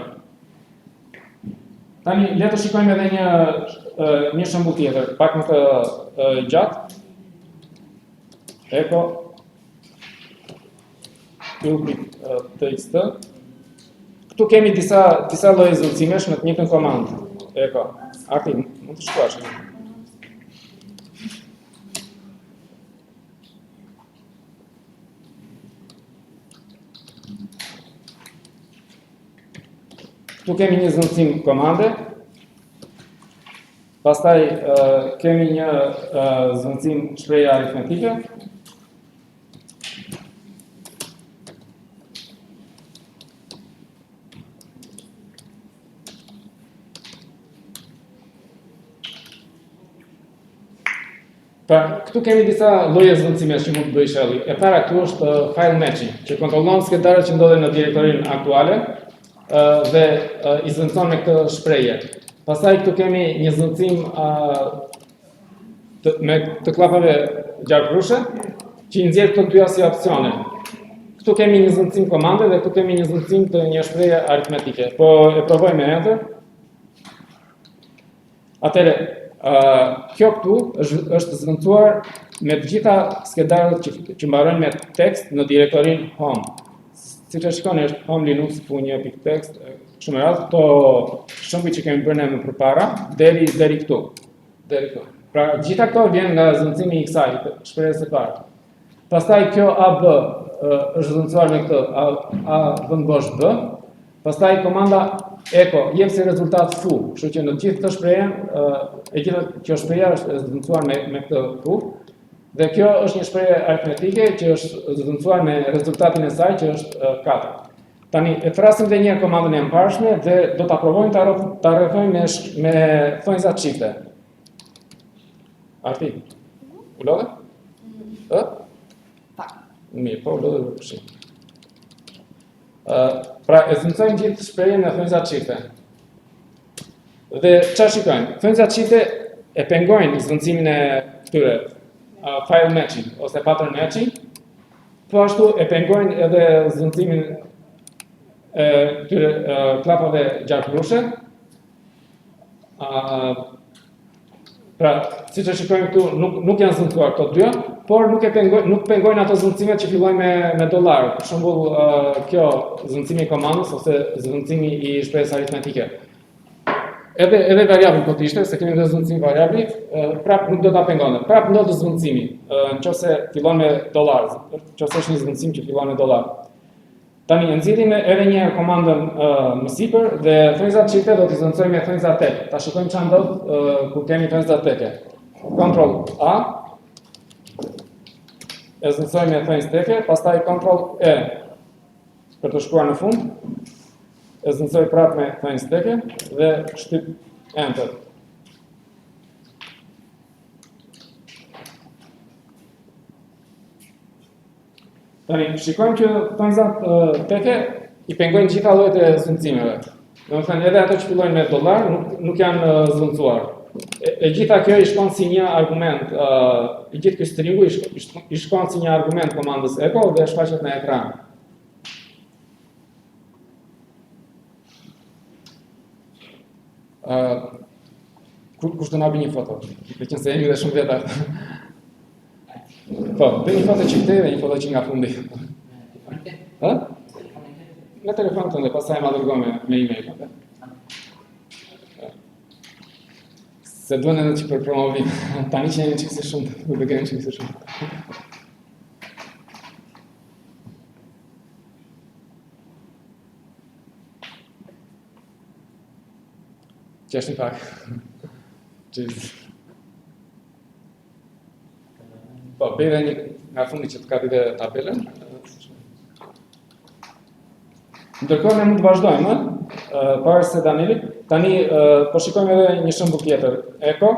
Tani le të shikojmë edhe një shembull tjetër, pak më të gjatë. Eko TXT. Këtu kemi disa lloje zëvendësimesh në të njëjtën komandë. Eko. Arti, mund të shkruash. Këtu kemi një zëvendësim komande. Pastaj kemi një zëvendësim shprehje aritmetike. Pra, këtu kemi disa lloje zëvendësimesh që mund të bëjë shelli. E para këtu është file matching, që kontrollon skedarët që ndodhen në direktorinë aktuale dhe i zëvendëson me këtë shprehje. Pastaj këtu kemi një zëvendësim me të klapave gjarpërushe, që i nxjerr këto dy si opsione. Këtu kemi një zëvendësim komande dhe këtu kemi një zëvendësim të një shprehje aritmetike. Po e provojmë me enter. Atëherë, kjo këtu është zëvendësuar me të gjitha skedarët që mbarojnë me tekst në direktorinë home. Siç e shikoni është home linux .1.text, kështu me radhë, këto shembuj që kemi bërë ne më përpara deri këtu. Pra, gjitha këto vjen nga zëvendësimi i kësaj shprehjes së parë. Pastaj kjo AB është zëvendësuar me këtë A vend bosh B. Pastaj komanda echo jep si rezultat foo, kështu që në gjithë këtë shprehje, gjithë kjo shprehje është zëvendësuar me këtë foo, dhe kjo është një shprehje aritmetike që është zëvendësuar me rezultatin e saj që është 4. Tani e thrasim edhe një herë komandën e mbarshme dhe do ta provojmë ta rrethojmë me thonjza çifte. Arti. U lodhe? Mirë, po u lodhe dhe përshim. Pra, e zëvendësojmë gjithë shprehjen në thonjza çifte. Dhe çfarë shikojmë? Thonjza çifte e pengojnë zëvendësimin e këtyre file matching ose pattern matching, po ashtu e pengojnë edhe zëvendësimin e këtyre klapave gjarpërushe. Pra, siç e shikojmë këtu, nuk janë zëvendësuar këto dy, por nuk pengojnë ato zëvendësimet që fillojnë me dollar. Për shembull, kjo zëvendësimi i komandës ose zëvendësimi i shprehjes aritmetike. Edhe variabli po të ishte, se kemi edhe zëvendësim variabli, prapë nuk do ta pengonte. Prapë ndodh zëvendësimi, nëse fillon me dollar, nëse është një zëvendësim që fillon me dollar. Tani e nxjerrim edhe një herë komandën më sipër dhe thonjzat çifte do t'i zëvendësojmë me thonjza tek. Ta shikojmë çfarë ndodh kur kemi thonjza teke. Ctrl A e zëvendësojmë me thonjzë teke, pastaj Ctrl E për të shkruar në fund. E zëvendësoj prapë me thonjzë teke dhe shtyp enter. Tani, shikojmë që thonjzat teke i pengojnë gjitha llojet e zëvendësimeve. Domethënë edhe ato që fillojnë me dollar nuk janë zëvendësuar. E gjitha kjo i shkon si një argument, i gjithë ky stringu i shkon si një argument komandës echo dhe shfaqet në ekran. Kush të na bëj një foto? Për qenë se jemi dhe shumë veta. Po, bëj një foto që këtej dhe një foto që nga fundi. Ë? Me telefon tënde, pastaj ma dërgoj me email. Se duhen edhe që për promovim. Tani që jeni qikse shumë, do të kemi qikse shumë. Qesh një pak. Po, bëjve një nga fundi që të kapite tabelën. Ndërkohë ne mund të vazhdojmë, para se Danieli. Tani po shikojmë edhe një shembull tjetër. Eko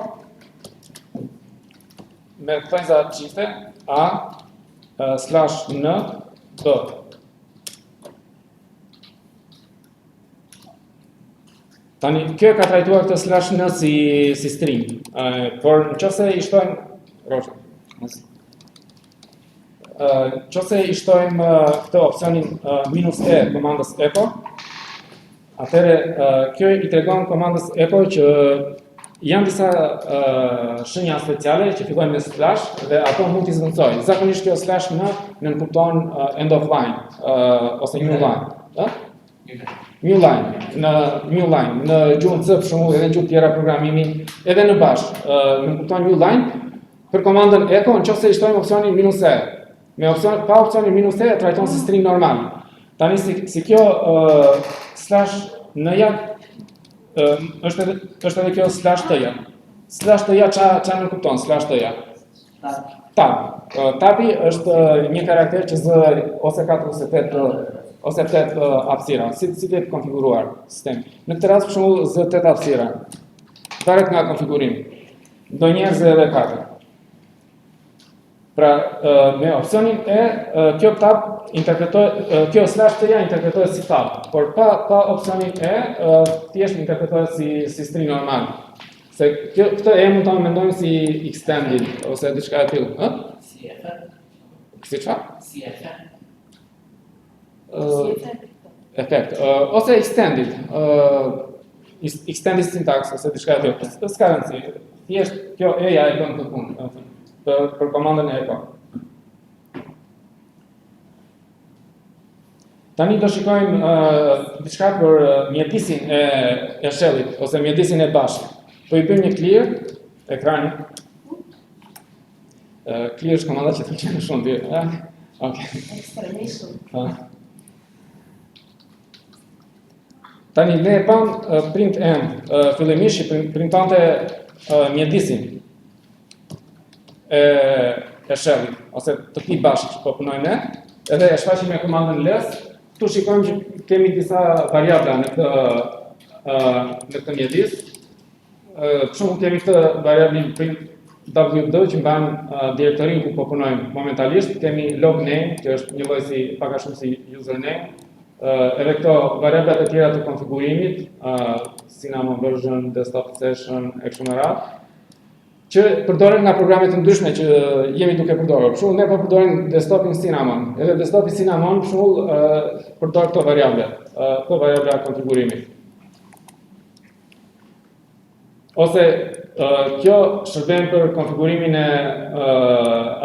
me thënza çifte a/n b. Tani kjo ka trajtuar këtë /n si string, por nëse i shtojmë nëse i shtojmë këtë opsionin -e komandës echo, atëherë kjo i tregon komandës echo që janë disa shenja speciale që fillojnë me slash dhe ato mund t'i zvendësoj. Zakonisht kjo /n nënkupton end of line ose new line. New line, në gjuhën C për shembull, edhe në gjuhë tjera programimi, edhe në bash, nënkupton new line për komandën echo nëse i shtojmë opsionin -e. Pa opsionin -e trajton si string normal. Tani si kjo /n-ja është edhe kjo /t-ja. /t-ja çfarë nënkupton /t-ja? Tab. Tabi është një karakter që zë ose 4 ose 8 hapësira, si të konfiguruar sistemi. Në këtë rast për shembull zë 8 hapësira. Varet nga konfigurimi. Ndonjëherë zë edhe 4. Pra, me opsionin kjo tab interpretohet, kjo /t-ja interpretohet si tab, por pa opsionin thjesht interpretohet si string normal. Se këtë mund ta mendojmë si extended ose diçka e tillë, ë? Si efekt. Si çfarë? Si efekt. Efekt, ose extended, extended syntax ose diçka e tillë. S'ka rëndësi. Thjesht kjo ja e bën këtë punë. Për komandën echo. Tani do shikojmë diçka për mjedisin e shellit ose mjedisin e bashkë. Po i bëjmë një clear ekranin. Clear është komanda që të pëlqen shumë dy. Okej. Tani ne e pam print end. Fillimisht i printonte mjedisin e shellit, ose të këtij bashkë që po punojmë ne, edhe e shfaqim me komandën ls. Këtu shikojmë që kemi disa variabla në këtë mjedis. Për shembull kemi këtë variablin print wd që mban direktorinë ku po punojmë momentalisht, kemi log name, që është një lloj si pak a shumë si username, edhe këto variablat e tjera të konfigurimit, cinnamon version, desktop session, e kështu me radhë, që përdoren nga programe të ndryshme që jemi duke përdorur. Për shembull, ne po përdorim desktopin Cinnamon. Edhe desktopi Cinnamon për shembull përdor këto variabla konfigurimit. Ose kjo shërben për konfigurimin e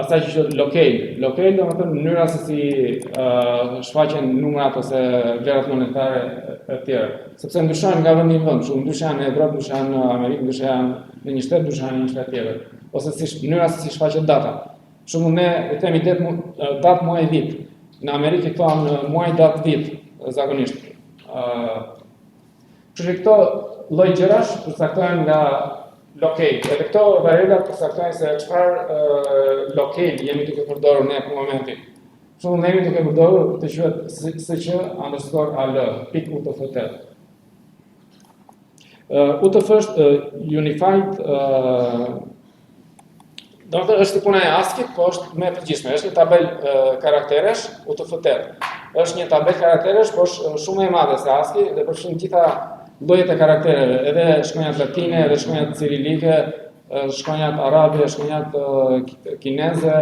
asaj që quhet locale. Locale do të thonë mënyra se si shfaqen numrat ose vlerat monetare e tjera. Sepse ndryshojnë nga vendi në vend, shumë ndryshojnë në Evropë, ndryshojnë në Amerikë, ndryshojnë në një shtet, ndryshojnë në një shtet tjetër. Ose mënyra se si shfaqet data. Për shembull ne themi datë muaj vit. Në Amerikë thonë muaj datë vit zakonisht. Kështu që këto lloj gjërash përcaktohen nga locale. Edhe këto variabla përcaktojnë se çfarë locale jemi duke përdorur ne për momentin. Për shembull ne jemi duke përdorur të quhet /al, pik utf8. UTF është unified, do të thotë është puna e ASCII, po është më e përgjithshme. Është një tabel karakteresh, UTF8. Është një tabel karakteresh, por shumë e madhe se ASCII dhe përfshin gjitha llojet e karaktereve, edhe shkronjat latine, edhe shkronjat cirilike, shkronjat arabe, shkronjat kineze,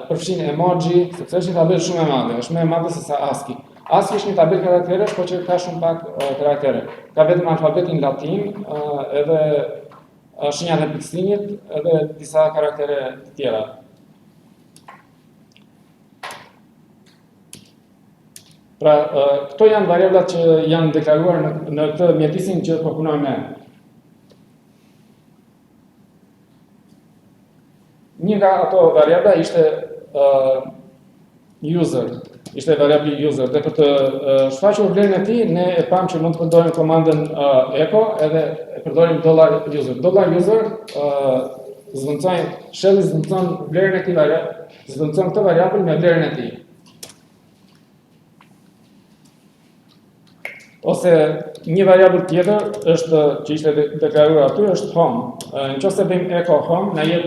përfshin emoji, sepse është një tabel shumë e madhe, është më e madhe se sa ASCII. ASCII është një tabel karakteresh, por që ka shumë pak karaktere. Ka vetëm alfabetin latin, edhe shenjat e pikësinjit, edhe disa karaktere të tjera. Pra, këto janë variablat që janë deklaruar në këtë mjedisin që po punojmë ne. Një nga ato variabla ishte user, ishte variabli user, dhe për të shfaqur vlerën e tij, ne e pam që mund të përdorim komandën echo edhe e përdorim $user. $user Shelli zvendçon vlerën e këtij variabli, zvendçon këtë variabël me vlerën e tij. Ose një variabël tjetër është që ishte deklaruar aty është home. Nëse bëjmë echo home, na jep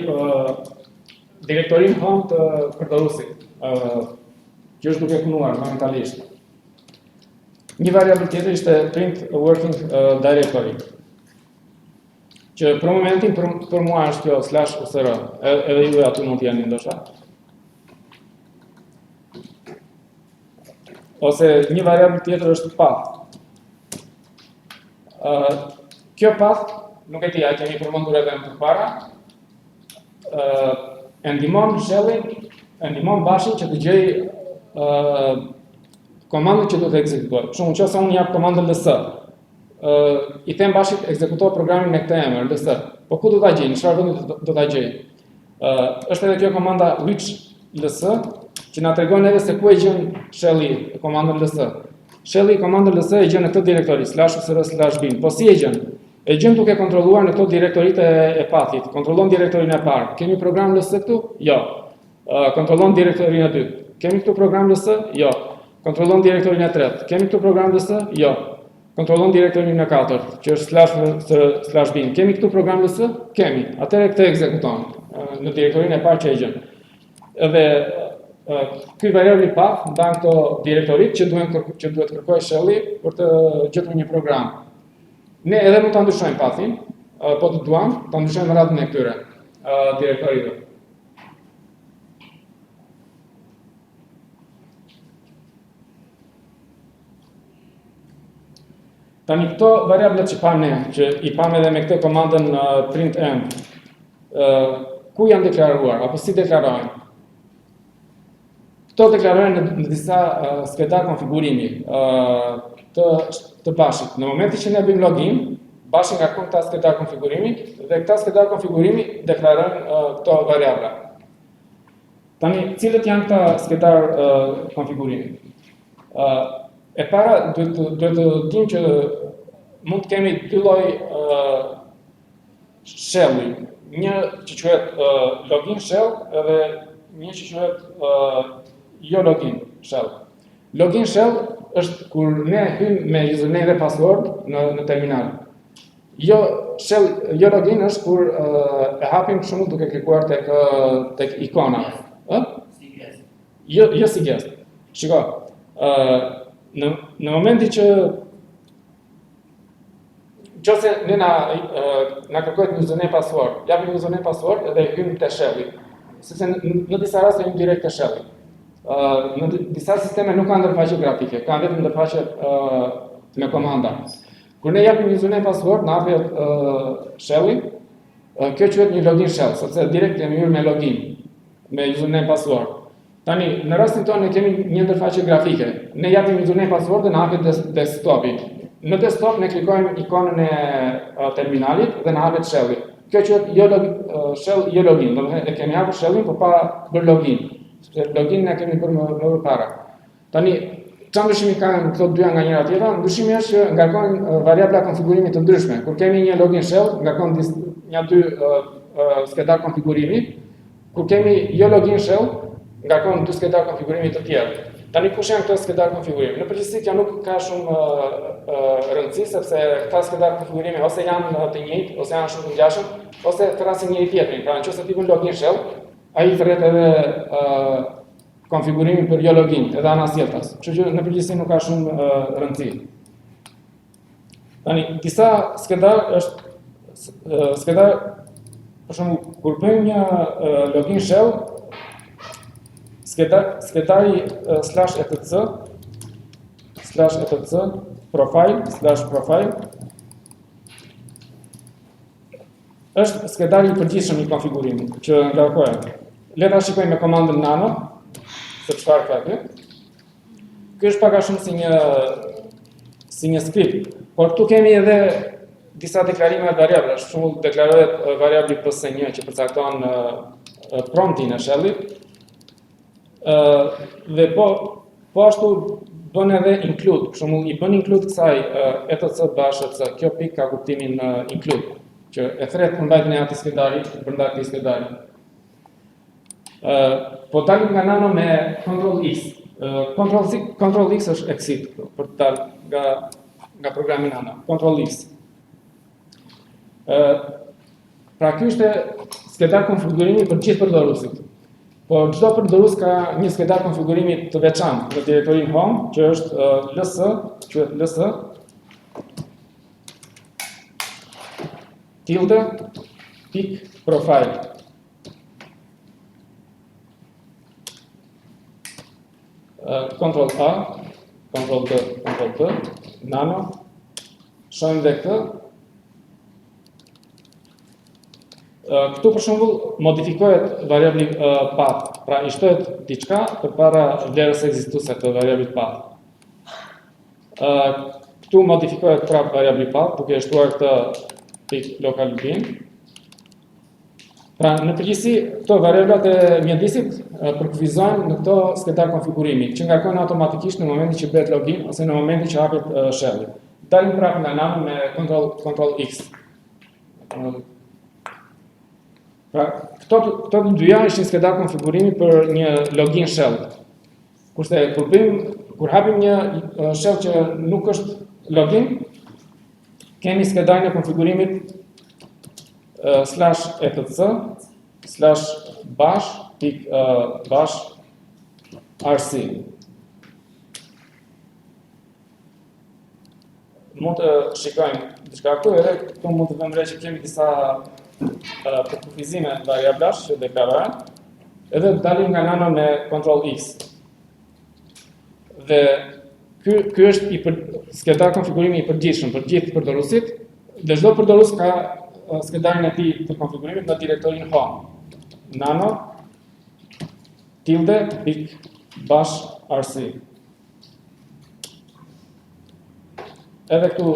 direktorin home të përdoruesit, që është duke punuar momentalisht. Një variabël tjetër ishte print working directory, që për momentin për mua është kjo /usr, edhe ju aty mund t'jeni ndoshta. Ose një variabël tjetër është path. Kjo path, nuk e di, a kemi përmendur edhe më përpara, e ndihmon shellin, e ndihmon bashin që të gjej komandën që duhet të ekzekutoj. Për shembull, nëse unë jap komandën ls, i them bashit ekzekuto programin me këtë emër ls. Po ku do ta gjej? Në çfarë vendi do ta gjej? Është edhe kjo komanda which ls, që na tregon edhe se ku e gjen shelli komandën ls. Shelli komandën ls e gjen në këtë direktori /usr/bin. Po si e gjen? E gjen duke kontrolluar në këto direktoritë e pathit. Kontrollon direktorin e parë. Kemi program ls këtu? Jo. Kontrollon direktorin e dytë. Kemi këtu program ls? Jo. Kontrollon direktorin e tretë. Kemi këtu program ls? Jo. Kontrollon direktorin e katërt, që është /bin. Kemi këtu program ls? Kemi. Atëherë këtë ekzekuton në direktorin e parë që e gjen. Edhe ky variabli path ndan këto direktorit që duhet kërkoj shelli për të gjetur një program. Ne edhe mund ta ndryshojmë pathin, po të duam, ta ndryshojmë radhën e këtyre direktorive. Tani këto variablet që pam ne, që i pam edhe me këtë komandën printm, ku janë deklaruar, apo si deklarohen? Këto deklarohen në disa skedar konfigurimi të bashit. Në momentin që ne bëjmë login, bashi ngarkon këta skedar konfigurimi dhe këta skedar konfigurimi deklarojnë këto variabla. Tani, cilët janë këta skedar konfigurimi? E para, duhet të dim që mund të kemi dy lloj shelli. Një që quhet login shell edhe një që quhet jo login shell. Login shell është kur ne hyjmë me username dhe password në terminal. Jo login është kur e hapim për shembull duke klikuar tek ikona. Si guest. Jo si guest. Shiko, në momentin që nëse ne na kërkohet një username password, japim username password edhe hyjmë te shelli. Sepse në disa raste hyjmë direkt te shelli. Në disa sisteme nuk kanë ndërfaqe grafike, kanë vetëm ndërfaqe me komanda. Kur ne japim username password, na hapet shelli, kjo quhet një login shell, sepse direkt kemi hyrë me login, me username password. Tani, në rastin tonë ne kemi një ndërfaqe grafike. Ne japim username password dhe na hapet desktopi. Në desktop ne klikojmë ikonën e terminalit dhe na hapet shelli. Kjo quhet shell jo login, domethënë e kemi hapur shellin por pa bërë login. Sepse login ne kemi bërë më përpara. Tani, çfarë ndryshimi kanë këto dyja nga njëra tjetra? Ndryshimi është që ngarkojnë variabla konfigurimi të ndryshme. Kur kemi një login shell, ngarkon një dy skedar konfigurimi. Kur kemi jo login shell, ngarkon dy skedar konfigurimi të tjerë. Tani kush janë këto skedar konfigurimi? Në përgjithësi kjo nuk ka shumë rëndësi, sepse këta skedar konfigurimi ose janë të njëjtë, ose janë shumë të ngjashëm, ose thrasin njëri tjetrin. Pra nëse ti bën login shell, ai thret edhe konfigurimin për jo login, edhe anasjelltas. Kështu që në përgjithësi nuk ka shumë rëndësi. Tani disa skedar për shembull kur bëjmë një login shell, skedari /etc profile është skedari i përgjithshëm i konfigurimit që ngarkohet. Le ta shikojmë me komandën nano se çfarë ka këtu. ky është pak a shumë si një skript, por këtu kemi edhe disa deklarime variabla, për shembull deklarohet variabli ps1 që përcakton promptin e shellit, dhe po ashtu bën edhe include, për shembull I bën include kësaj etc bashkë kjo pikë ka kuptimin include, që e thret përmbajtjen e atij skedari brenda këtij skedari. Po dalim nga nano me Ctrl X. Ctrl X është exit për të dalë nga programi nano. Ctrl X. Pra ky është skedar konfigurimi për gjithë përdoruesit. Po çdo përdorues ka një skedar konfigurimi të veçantë në direktorinë home, që është ls, quhet ls tilde pik profile. Ctrl A, Ctrl D, Ctrl T, nano, shohim dhe këtë. Këtu për shembull modifikohet variabli path, pra I shtohet diçka përpara vlerës ekzistuese të variablit path. Këtu modifikohet prap variabli path duke e shtuar këtë pik local bin. Pra në përgjithësi këto variablat e mjedisit përkufizojnë në këto skedar konfigurimi, që ngarkojnë automatikisht në momentin që bëhet login ose në momentin që hapet shelli. Dalim prap nga nano me Ctrl X. Pra, këto të dyja ishin skedar konfigurimi për një login shell. Kurse kur hapim një shell që nuk është login, kemi skedarin e konfigurimit /etc/bash rc. Mund të shikojmë diçka këtu, edhe këtu mund të vëmë re që kemi disa përkufizime variablash që deklarohen, edhe dalim nga nano me Ctrl X. Dhe ky është skedar konfigurimi I përgjithshëm për gjithë përdoruesit, dhe çdo përdorues ka skedarin e tij të konfigurimit në direktorinë home. Nano tilde pik bash rc. Edhe këtu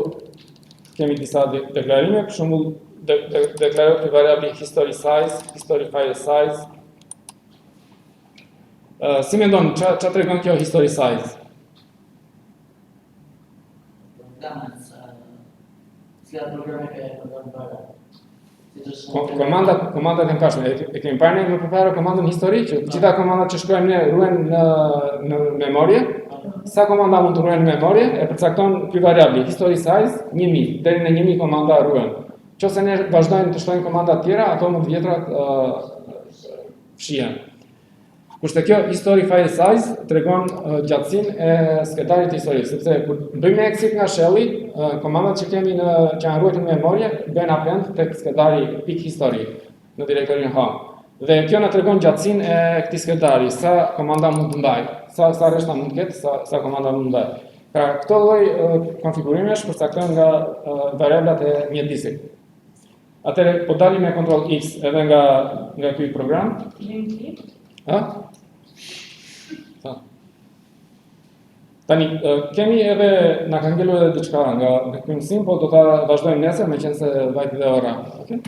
kemi disa deklarime, për shembull deklarohet variabli history size, history file size. Si mendon, çfarë tregon kjo history size? Komandat e mëparshme, e kemi parë ne më përpara komandën histori, që gjitha komandat që shkruajmë ne ruhen në memorie. Sa komanda mund të ruhen në memorie, e përcakton ky variabli history size 1000, deri në 1000 komanda ruhen. Nëse ne vazhdojmë të shtojmë komanda të tjera, ato më të vjetrat fshihen. Kurse kjo history file size tregon gjatësinë e skedarit të historisë, sepse kur bëjmë exit nga shelli, komandat që kemi që janë ruajtur në memorie bëhen append tek skedari .history në direktorinë home. Dhe kjo na tregon gjatësinë e këtij skedari, sa komanda mund të mbajë, sa rreshta mund të ketë, sa komanda mund të mbajë. Pra këto lloj konfigurimesh përcaktojnë nga variablat e mjedisit. Atëherë po dalim me Ctrl X edhe nga ky program. Tani, kemi edhe, na ka ngelur edhe diçka nga ky mësim, po do ta vazhdojmë nesër, meqense vajti dhe ora. Okay?